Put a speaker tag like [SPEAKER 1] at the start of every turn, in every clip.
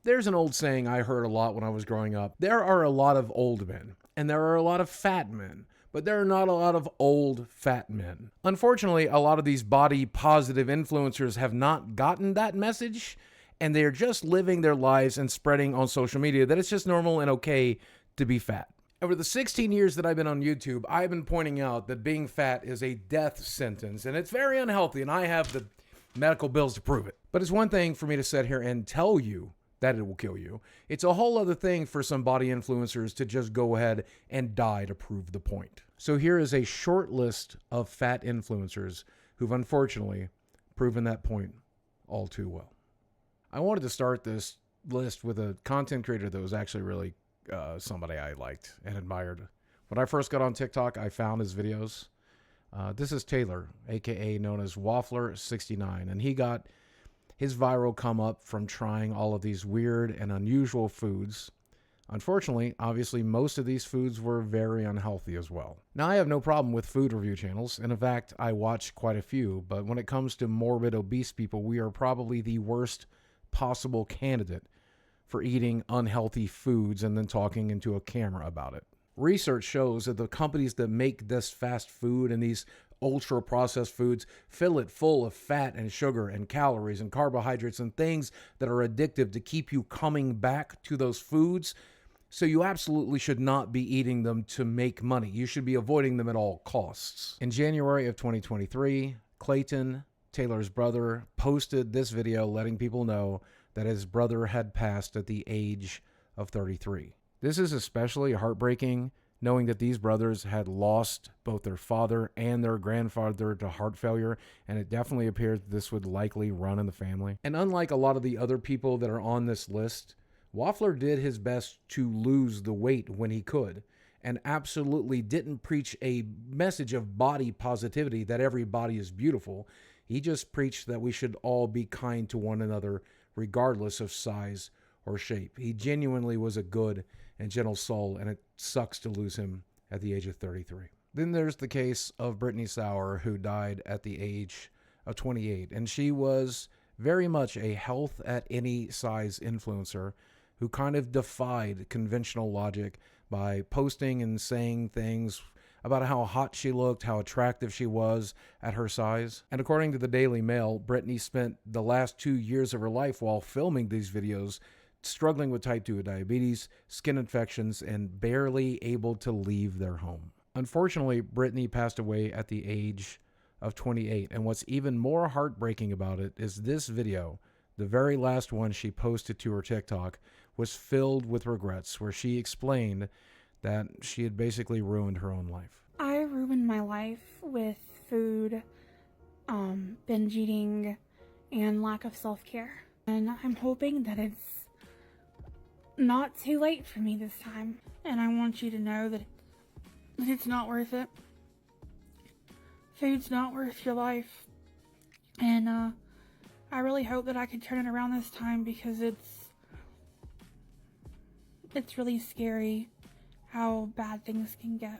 [SPEAKER 1] There's an old saying I heard a lot when I was growing up. There are a lot of old men, and there are a lot of fat men, but there are not a lot of old fat men. Unfortunately, a lot of these body positive influencers have not gotten that message, and they're just living their lives and spreading on social media that it's just normal and okay to be fat. Over the 16 years that I've been on YouTube, I've been pointing out that being fat is a death sentence, and it's very unhealthy, and I have the medical bills to prove it. But it's one thing for me to sit here and tell you that it will kill you. It's a whole other thing for some body influencers to just go ahead and die to prove the point. So here is a short list of fat influencers who've unfortunately proven that point all too well. I wanted to start this list with a content creator that was actually really somebody I liked and admired. When I first got on TikTok, I found his videos. This is Taylor, aka known as Waffler69, and he got his viral come up from trying all of these weird and unusual foods. Unfortunately, obviously, most of these foods were very unhealthy as well. Now, I have no problem with food review channels, and in fact, I watch quite a few, but when it comes to morbid obese people, we are probably the worst possible candidate for eating unhealthy foods and then talking into a camera about it. Research shows that the companies that make this fast food and these ultra processed foods fill it full of fat and sugar and calories and carbohydrates and things that are addictive to keep you coming back to those foods. So you absolutely should not be eating them to make money. You should be avoiding them at all costs. In January of 2023, Clayton, Taylor's brother, posted this video letting people know that his brother had passed at the age of 33. This is especially heartbreaking, knowing that these brothers had lost both their father and their grandfather to heart failure, and it definitely appears this would likely run in the family. And unlike a lot of the other people that are on this list, Waffler did his best to lose the weight when he could, and absolutely didn't preach a message of body positivity that every body is beautiful. He just preached that we should all be kind to one another regardless of size or shape. He genuinely was a good and gentle soul, and it sucks to lose him at the age of 33. Then there's the case of Britney Sour, who died at the age of 28, and she was very much a health at any size influencer who kind of defied conventional logic by posting and saying things about how hot she looked, how attractive she was at her size. And according to the Daily Mail, Britney spent the last 2 years of her life while filming these videos struggling with type 2 diabetes, skin infections, and barely able to leave their home. Unfortunately, Britney passed away at the age of 28, and what's even more heartbreaking about it is this video, the very last one she posted to her TikTok, was filled with regrets, where she explained that she had basically ruined her own life.
[SPEAKER 2] I ruined my life with food, binge eating, and lack of self-care. And I'm hoping that it's not too late for me this time. And I want you to know that it's not worth it. Food's not worth your life. And I really hope that I can turn it around this time, because it's really scary how bad things can get.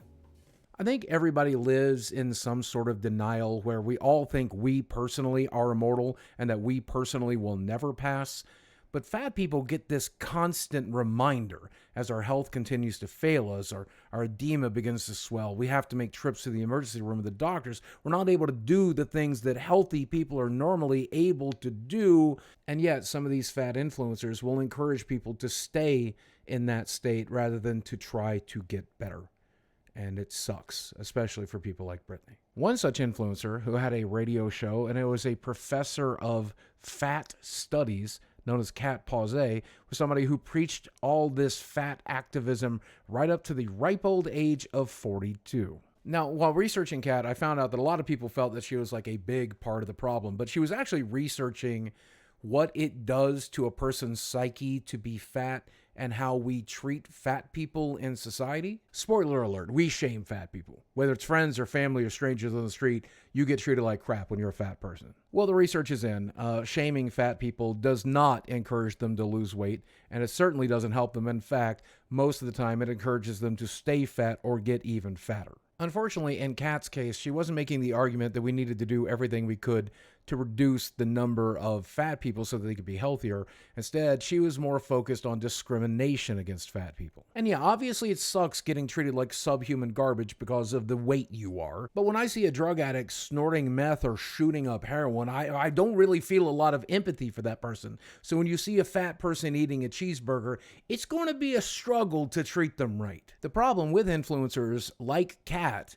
[SPEAKER 1] I think everybody lives in some sort of denial where we all think we personally are immortal and that we personally will never pass. But fat people get this constant reminder as our health continues to fail us, our edema begins to swell. We have to make trips to the emergency room with the doctors. We're not able to do the things that healthy people are normally able to do. And yet some of these fat influencers will encourage people to stay in that state rather than to try to get better. And it sucks, especially for people like Britney. One such influencer who had a radio show, and it was a professor of fat studies known as Kat Pause, was somebody who preached all this fat activism right up to the ripe old age of 42. Now, while researching Kat, I found out that a lot of people felt that she was like a big part of the problem, but she was actually researching what it does to a person's psyche to be fat and how we treat fat people in society. Spoiler alert, we shame fat people. Whether it's friends or family or strangers on the street, you get treated like crap when you're a fat person. Well, the research is in. Shaming fat people does not encourage them to lose weight, and it certainly doesn't help them. In fact, most of the time it encourages them to stay fat or get even fatter. Unfortunately, in Kat's case, she wasn't making the argument that we needed to do everything we could to reduce the number of fat people so that they could be healthier. Instead, she was more focused on discrimination against fat people. And yeah, obviously it sucks getting treated like subhuman garbage because of the weight you are. But when I see a drug addict snorting meth or shooting up heroin, I don't really feel a lot of empathy for that person. So when you see a fat person eating a cheeseburger, it's going to be a struggle to treat them right. The problem with influencers like Kat,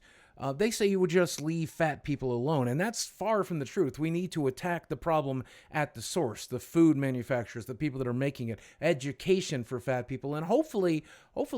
[SPEAKER 1] they say you would just leave fat people alone, and that's far from the truth. We need to attack the problem at the source, the food manufacturers, the people that are making it, education for fat people, and hopefully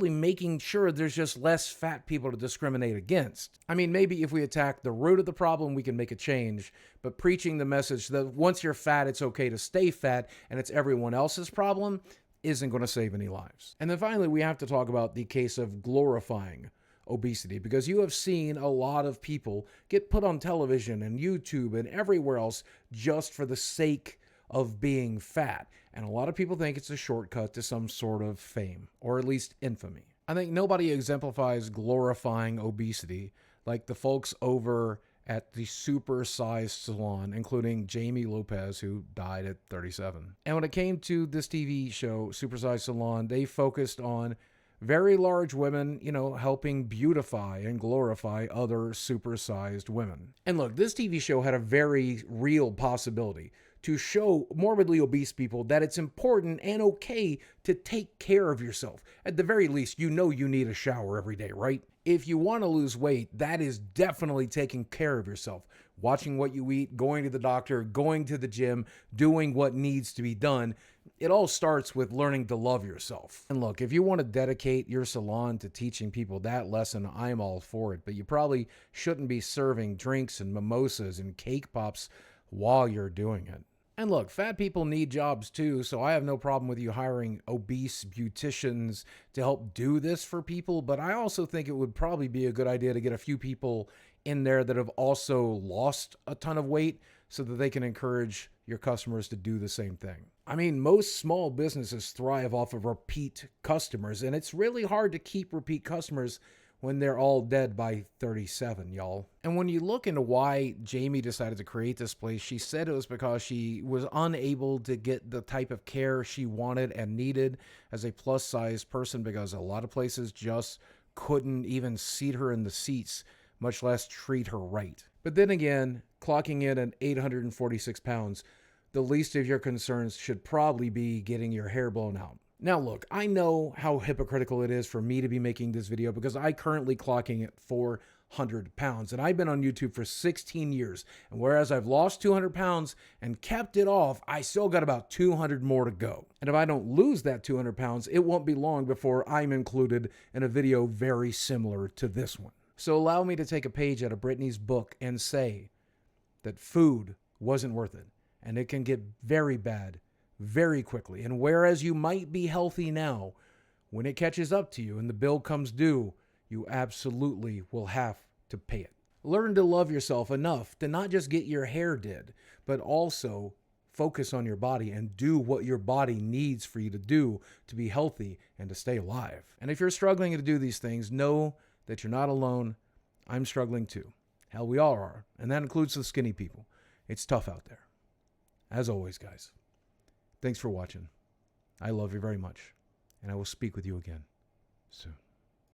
[SPEAKER 1] making sure there's just less fat people to discriminate against. I mean, maybe if we attack the root of the problem, we can make a change, but preaching the message that once you're fat, it's okay to stay fat, and it's everyone else's problem, isn't going to save any lives. And then finally, we have to talk about the case of glorifying obesity, because you have seen a lot of people get put on television and YouTube and everywhere else just for the sake of being fat. And a lot of people think it's a shortcut to some sort of fame, or at least infamy. I think nobody exemplifies glorifying obesity like the folks over at the Super-Sized Salon, including Jamie Lopez, who died at 37. And when it came to this TV show, Super-Sized Salon, they focused on very large women, helping beautify and glorify other supersized women. And look, this TV show had a very real possibility to show morbidly obese people that it's important and okay to take care of yourself. At the very least, you need a shower every day, right? If you want to lose weight, that is definitely taking care of yourself. Watching what you eat, going to the doctor, going to the gym, doing what needs to be done. It all starts with learning to love yourself. And look, if you want to dedicate your salon to teaching people that lesson, I'm all for it. But you probably shouldn't be serving drinks and mimosas and cake pops while you're doing it. And look, fat people need jobs too, so I have no problem with you hiring obese beauticians to help do this for people, but I also think it would probably be a good idea to get a few people in there that have also lost a ton of weight so that they can encourage your customers to do the same thing. I mean, most small businesses thrive off of repeat customers, and it's really hard to keep repeat customers when they're all dead by 37, y'all. And when you look into why Jamie decided to create this place, she said it was because she was unable to get the type of care she wanted and needed as a plus-size person, because a lot of places just couldn't even seat her in the seats, much less treat her right. But then again, clocking in at 846 pounds, the least of your concerns should probably be getting your hair blown out. Now look, I know how hypocritical it is for me to be making this video because I currently clocking at 400 pounds and I've been on YouTube for 16 years. And whereas I've lost 200 pounds and kept it off, I still got about 200 more to go. And if I don't lose that 200 pounds, it won't be long before I'm included in a video very similar to this one. So allow me to take a page out of Britney's book and say that food wasn't worth it. And it can get very bad very quickly. And whereas you might be healthy now, when it catches up to you and the bill comes due, you absolutely will have to pay it. Learn to love yourself enough to not just get your hair did, but also focus on your body and do what your body needs for you to do to be healthy and to stay alive. And if you're struggling to do these things, know that you're not alone. I'm struggling too. Hell, we all are. And that includes the skinny people. It's tough out there. As always, guys, thanks for watching. I love you very much, and I will speak with you again soon.